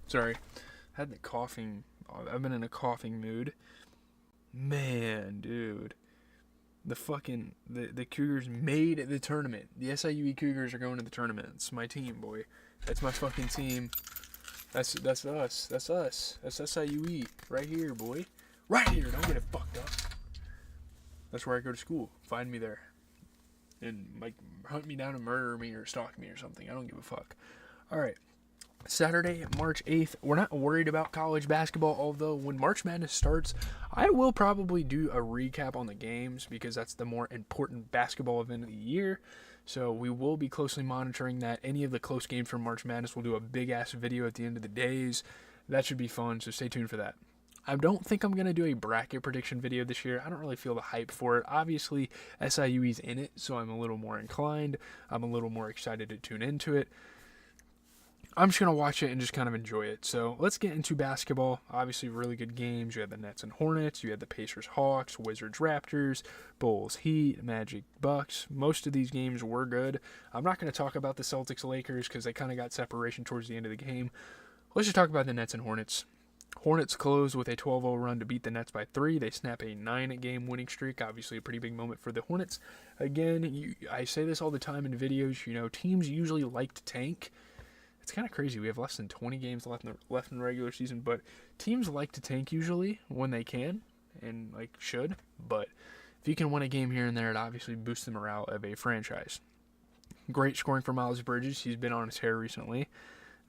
Sorry. Had the coughing. I've been in a coughing mood. Man, dude. The Cougars made the tournament. The SIUE Cougars are going to the tournament. It's my team, boy. That's my fucking team. That's us. That's us. That's SIUE right here, boy. Right here. Don't get it fucked up. That's where I go to school. Find me there. And like hunt me down and murder me or stalk me or something. I don't give a fuck. All right. Saturday, March 8th. We're not worried about college basketball, although when March Madness starts, I will probably do a recap on the games because that's the more important basketball event of the year. So we will be closely monitoring that. Any of the close games from March Madness, we'll do a big-ass video at the end of the days. That should be fun, so stay tuned for that. I don't think I'm going to do a bracket prediction video this year. I don't really feel the hype for it. Obviously, SIUE's in it, so I'm a little more inclined. I'm a little more excited to tune into it. I'm just going to watch it and just kind of enjoy it. So let's get into basketball. Obviously, really good games. You had the Nets and Hornets. You had the Pacers Hawks, Wizards Raptors, Bulls Heat, Magic Bucks. Most of these games were good. I'm not going to talk about the Celtics Lakers because they kind of got separation towards the end of the game. Let's just talk about the Nets and Hornets. Hornets close with a 12-0 run to beat the Nets by 3. They snap a 9-game winning streak. Obviously, a pretty big moment for the Hornets. Again, I say this all the time in videos. Teams usually like to tank. It's kind of crazy. We have less than 20 games left in the regular season, but teams like to tank usually when they can and should. But if you can win a game here and there, it obviously boosts the morale of a franchise. Great scoring for Miles Bridges. He's been on his hair recently.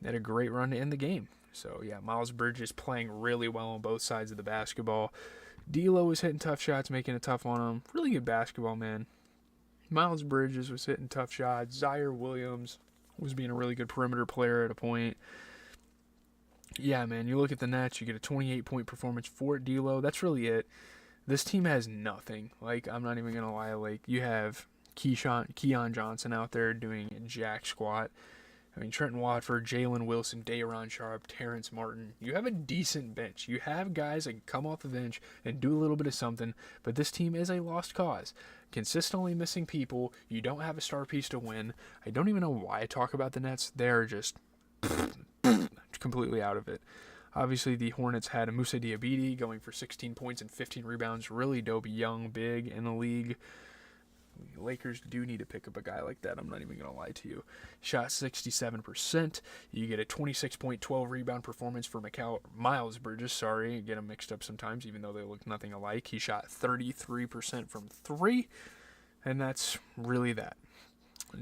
They had a great run to end the game. So, yeah, Miles Bridges playing really well on both sides of the basketball. D'Lo was hitting tough shots, making it tough on him. Really good basketball, man. Miles Bridges was hitting tough shots. Zaire Williams was being a really good perimeter player at a point. Yeah, man, you look at the Nets, you get a 28-point performance for D'Lo. That's really it. This team has nothing. I'm not even going to lie. You have Keon Johnson out there doing jack squat. I mean, Trenton Watford, Jalen Wilson, Day'Ron Sharpe, Terrence Martin. You have a decent bench. You have guys that can come off the bench and do a little bit of something, but this team is a lost cause. Consistently missing people. You don't have a star piece to win. I don't even know why I talk about the Nets. They're just completely out of it. Obviously, the Hornets had Moussa Diabate going for 16 points and 15 rebounds. Really dope, young, big in the league. Lakers do need to pick up a guy like that. I'm not even going to lie to you. Shot 67%. You get a 26-point, 12-rebound performance for Miles Bridges. Sorry, I get them mixed up sometimes, even though they look nothing alike. He shot 33% from 3, and that's really that.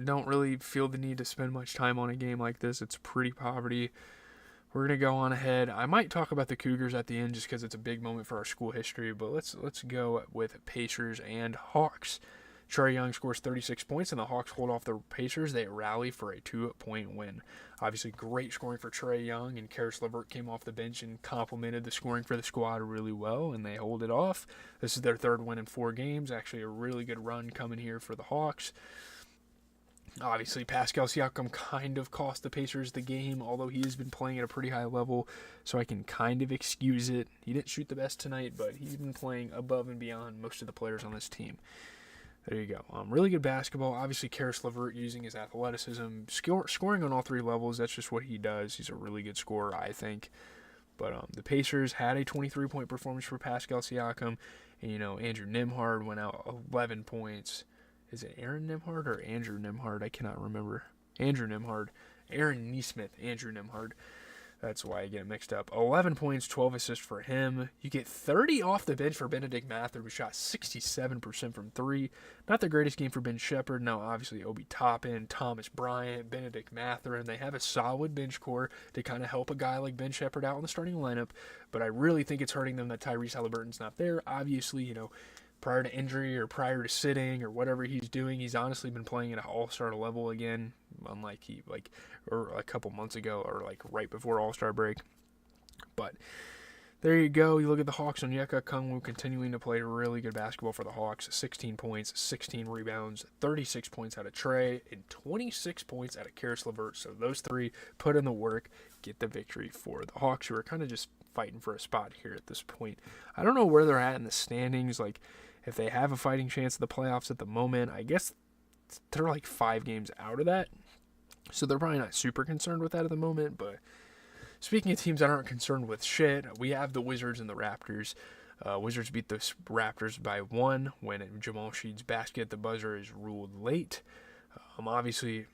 Don't really feel the need to spend much time on a game like this. It's pretty poverty. We're going to go on ahead. I might talk about the Cougars at the end just because it's a big moment for our school history, but let's go with Pacers and Hawks. Trae Young scores 36 points, and the Hawks hold off the Pacers. They rally for a 2-point win. Obviously, great scoring for Trae Young, and Caris LeVert came off the bench and complimented the scoring for the squad really well, and they hold it off. This is their third win in 4 games. Actually, a really good run coming here for the Hawks. Obviously, Pascal Siakam kind of cost the Pacers the game, although he has been playing at a pretty high level, so I can kind of excuse it. He didn't shoot the best tonight, but he's been playing above and beyond most of the players on this team. There you go. Really good basketball. Obviously, Caris LeVert using his athleticism, scoring on all 3 levels. That's just what he does. He's a really good scorer, I think. But the Pacers had a 23-point performance for Pascal Siakam. And, Andrew Nembhard went out 11 points. Is it Aaron Nembhard or Andrew Nembhard? I cannot remember. Andrew Nembhard. Aaron Nesmith. Andrew Nembhard. That's why I get it mixed up. 11 points, 12 assists for him. You get 30 off the bench for Benedict Mather, who shot 67% from 3. Not the greatest game for Ben Shepherd. Now, obviously, Obi Toppin, Thomas Bryant, Benedict Mather, and they have a solid bench core to kind of help a guy like Ben Shepherd out in the starting lineup. But I really think it's hurting them that Tyrese Halliburton's not there. Obviously, prior to injury or prior to sitting or whatever he's doing, he's honestly been playing at an all-star level again, unlike or a couple months ago or right before all-star break. But there you go. You look at the Hawks and Onyeka Okongwu continuing to play really good basketball for the Hawks. 16 points, 16 rebounds, 36 points out of Trae, and 26 points out of Caris LeVert. So those 3 put in the work, get the victory for the Hawks, who are kind of just fighting for a spot here at this point. I don't know where they're at in the standings. If they have a fighting chance at the playoffs at the moment, I guess they're 5 games out of that. So they're probably not super concerned with that at the moment, but Speaking of teams that aren't concerned with shit, we have the Wizards and the Raptors. Wizards beat the Raptors by 1 when Jamal Sheed's basket at the buzzer is ruled late. Obviously,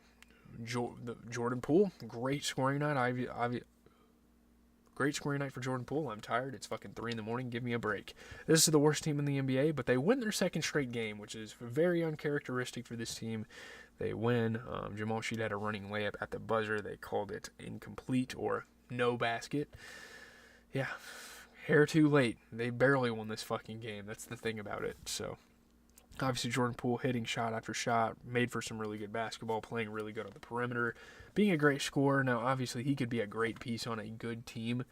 Jordan Poole, great scoring night. Great scoring night for Jordan Poole. I'm tired. It's fucking 3 in the morning. Give me a break. This is the worst team in the NBA, but they win their second straight game, which is very uncharacteristic for this team. They win. Jamal Sheed had a running layup at the buzzer. They called it incomplete or no basket. Yeah, hair too late. They barely won this fucking game. That's the thing about it. So, obviously, Jordan Poole hitting shot after shot, made for some really good basketball, playing really good on the perimeter, being a great scorer. Now, obviously, he could be a great piece on a good team,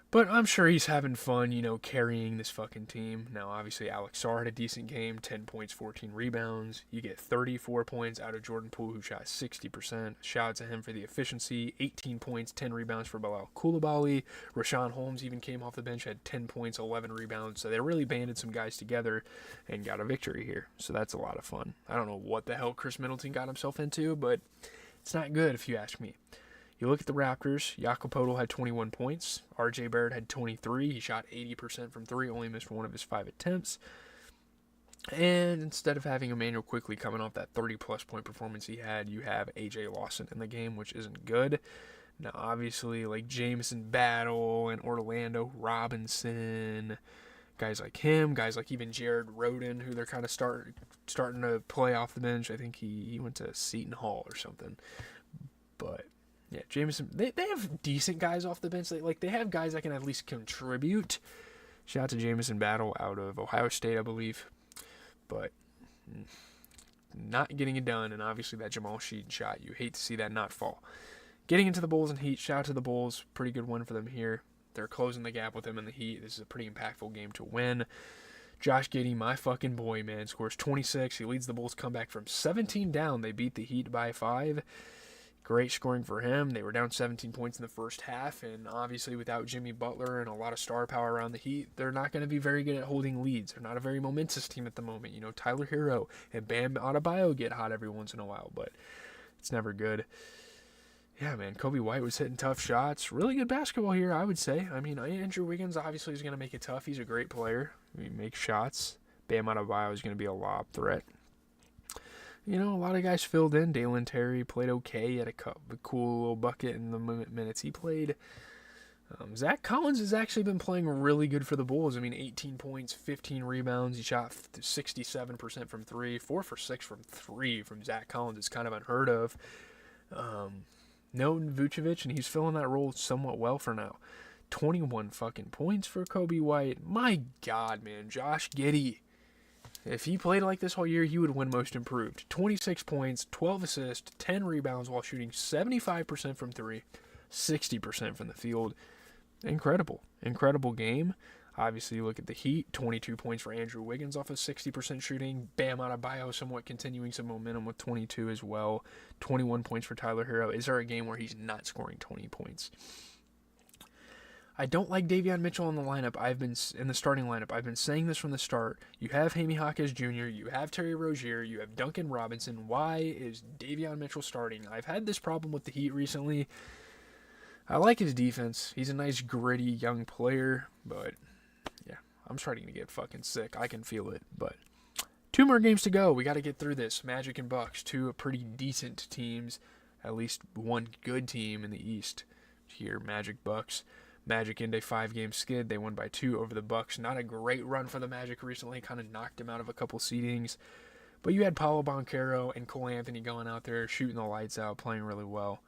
but I'm sure he's having fun, carrying this fucking team. Now, obviously, Alex Sarr had a decent game, 10 points, 14 rebounds. You get 34 points out of Jordan Poole, who shot 60%. Shout out to him for the efficiency. 18 points, 10 rebounds for Bilal Coulibaly. Rashawn Holmes even came off the bench, had 10 points, 11 rebounds. So they really banded some guys together and got a victory here. So that's a lot of fun. I don't know what the hell Chris Middleton got himself into, but it's not good if you ask me. You look at the Raptors, Jakob Poeltl had 21 points. RJ Barrett had 23. He shot 80% from 3, only missed 1 of his 5 attempts. And instead of having Emmanuel Quickley coming off that 30-plus point performance he had, you have AJ Lawson in the game, which isn't good. Now, obviously, like Jamison Battle and Orlando Robinson, guys like him, guys like even Jared Rhoden, who they're kind of starting to play off the bench. I think he went to Seton Hall or something. But yeah, Jameson, they have decent guys off the bench. They have guys that can at least contribute. Shout out to Jamison Battle out of Ohio State, I believe. But not getting it done, and obviously that Jamal Sheed shot. You hate to see that not fall. Getting into the Bulls and Heat, shout out to the Bulls. Pretty good win for them here. They're closing the gap with them in the Heat. This is a pretty impactful game to win. Josh Giddey, my fucking boy, man, scores 26. He leads the Bulls comeback from 17 down. They beat the Heat by 5. Great scoring for him. They were down 17 points in the first half, and obviously without Jimmy Butler and a lot of star power around the Heat, they're not going to be very good at holding leads. They're not a very momentous team at the moment. Tyler Hero and Bam Adebayo get hot every once in a while, but it's never good. Yeah, man, Kobe White was hitting tough shots. Really good basketball here, I would say. I mean, Andrew Wiggins obviously is going to make it tough. He's a great player. He makes shots. Bam Adebayo is going to be a lob threat. A lot of guys filled in. Dalen Terry played okay. Had a cool little bucket in the minutes he played. Zach Collins has actually been playing really good for the Bulls. I mean, 18 points, 15 rebounds. He shot 67% from 3, 4 for 6 from 3 from Zach Collins. It's kind of unheard of. No Vucevic, and he's filling that role somewhat well for now. 21 fucking points for Kobe White. My God, man. Josh Giddey. If he played like this all year, he would win Most Improved. 26 points, 12 assists, 10 rebounds while shooting 75% from 3, 60% from the field. Incredible. Incredible game. Obviously, you look at the Heat, 22 points for Andrew Wiggins off of 60% shooting. Bam Adebayo somewhat continuing some momentum with 22 as well. 21 points for Tyler Hero. Is there a game where he's not scoring 20 points? I don't like Davion Mitchell in the lineup. In the starting lineup. I've been saying this from the start. You have Jaime Jaquez Jr., you have Terry Rozier, you have Duncan Robinson. Why is Davion Mitchell starting? I've had this problem with the Heat recently. I like his defense. He's a nice, gritty, young player, but yeah, I'm starting to get fucking sick. I can feel it, but 2 more games to go. We got to get through this. Magic and Bucks, 2 pretty decent teams. At least one good team in the East here, Magic Bucks. Magic in a 5-game skid. They won by 2 over the Bucks. Not a great run for the Magic recently. Kind of knocked them out of a couple seedings. But you had Paolo Banchero and Cole Anthony going out there, shooting the lights out, playing really well.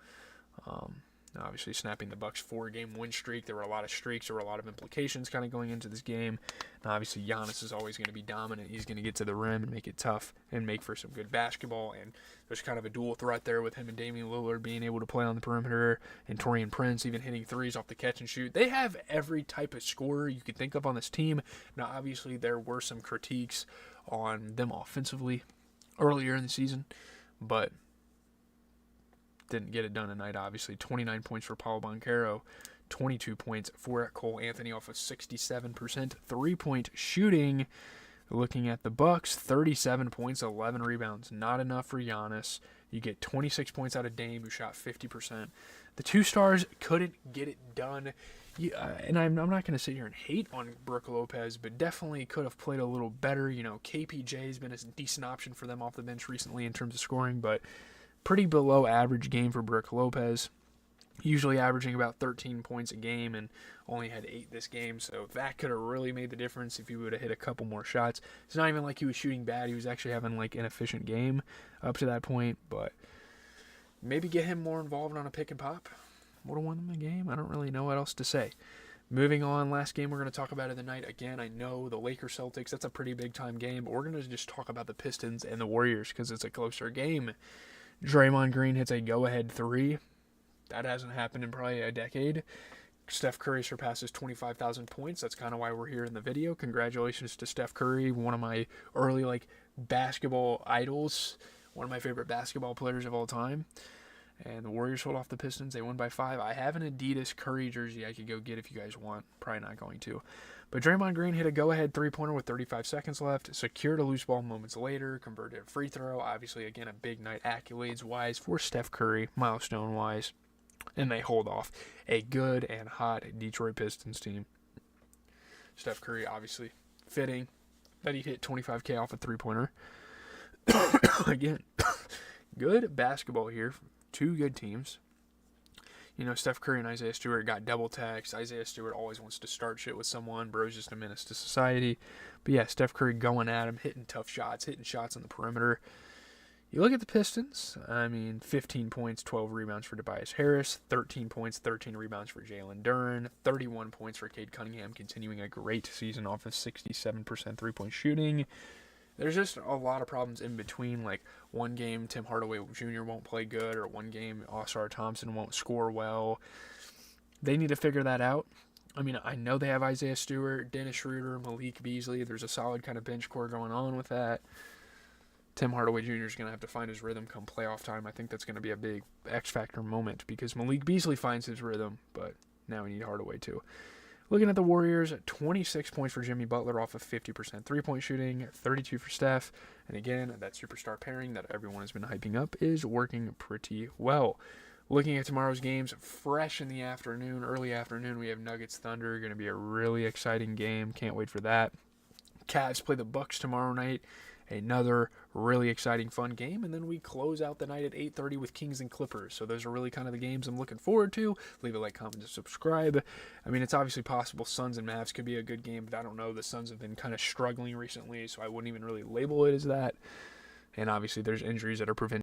Obviously snapping the Bucks' 4-game win streak. There were a lot of streaks. There were a lot of implications kind of going into this game. And obviously Giannis is always going to be dominant. He's going to get to the rim and make it tough and make for some good basketball. And there's kind of a dual threat there with him and Damian Lillard being able to play on the perimeter, and Taurean Prince even hitting threes off the catch and shoot. They have every type of scorer you could think of on this team. Now, obviously, there were some critiques on them offensively earlier in the season, but didn't get it done tonight, obviously. 29 points for Paolo Banchero, 22 points for Cole Anthony off of 67% three-point shooting. Looking at the Bucks, 37 points, 11 rebounds. Not enough for Giannis. You get 26 points out of Dame, who shot 50%. The 2 stars couldn't get it done. And I'm not going to sit here and hate on Brook Lopez, but definitely could have played a little better. KPJ has been a decent option for them off the bench recently in terms of scoring, but pretty below average game for Brook Lopez. Usually averaging about 13 points a game and only had 8 this game, so that could have really made the difference if he would have hit a couple more shots. It's not even like he was shooting bad. He was actually having an efficient game up to that point, but maybe get him more involved on a pick and pop. Would have won them the game. I don't really know what else to say. Moving on, last game we're going to talk about of the night. Again, I know the Lakers-Celtics, that's a pretty big-time game, but we're going to just talk about the Pistons and the Warriors because it's a closer game. Draymond Green hits a go-ahead 3. That hasn't happened in probably a decade. Steph Curry surpasses 25,000 points. That's kind of why we're here in the video. Congratulations to Steph Curry, one of my early basketball idols, one of my favorite basketball players of all time. And the Warriors hold off the Pistons. They won by 5. I have an Adidas Curry jersey I could go get if you guys want. Probably not going to. But Draymond Green hit a go-ahead 3-pointer with 35 seconds left. Secured a loose ball moments later. Converted a free throw. Obviously, again, a big night accolades-wise for Steph Curry, milestone-wise. And they hold off a good and hot Detroit Pistons team. Steph Curry, obviously, fitting that he hit 25K off a 3-pointer. Again, good basketball here. 2 good teams. Steph Curry and Isaiah Stewart got double text. Isaiah Stewart always wants to start shit with someone. Bro's just a menace to society. But yeah, Steph Curry going at him, hitting tough shots, hitting shots on the perimeter. You look at the Pistons, 15 points, 12 rebounds for Tobias Harris, 13 points, 13 rebounds for Jalen Duren, 31 points for Cade Cunningham, continuing a great season off of 67% three-point shooting. There's just a lot of problems in between, like one game Tim Hardaway Jr. won't play good, or one game Ausar Thompson won't score well. They need to figure that out. I know they have Isaiah Stewart, Dennis Schroeder, Malik Beasley. There's a solid kind of bench core going on with that. Tim Hardaway Jr. is going to have to find his rhythm come playoff time. I think that's going to be a big X-factor moment because Malik Beasley finds his rhythm, but now we need Hardaway too. Looking at the Warriors, 26 points for Jimmy Butler off of 50% three-point shooting, 32 for Steph. And again, that superstar pairing that everyone has been hyping up is working pretty well. Looking at tomorrow's games, fresh in the afternoon, early afternoon, we have Nuggets Thunder. Going to be a really exciting game. Can't wait for that. Cavs play the Bucks tomorrow night. Another really exciting, fun game. And then we close out the night at 8:30 with Kings and Clippers. So those are really kind of the games I'm looking forward to. Leave a like, comment, and subscribe. It's obviously possible Suns and Mavs could be a good game, but I don't know. The Suns have been kind of struggling recently, so I wouldn't even really label it as that. And obviously there's injuries that are preventing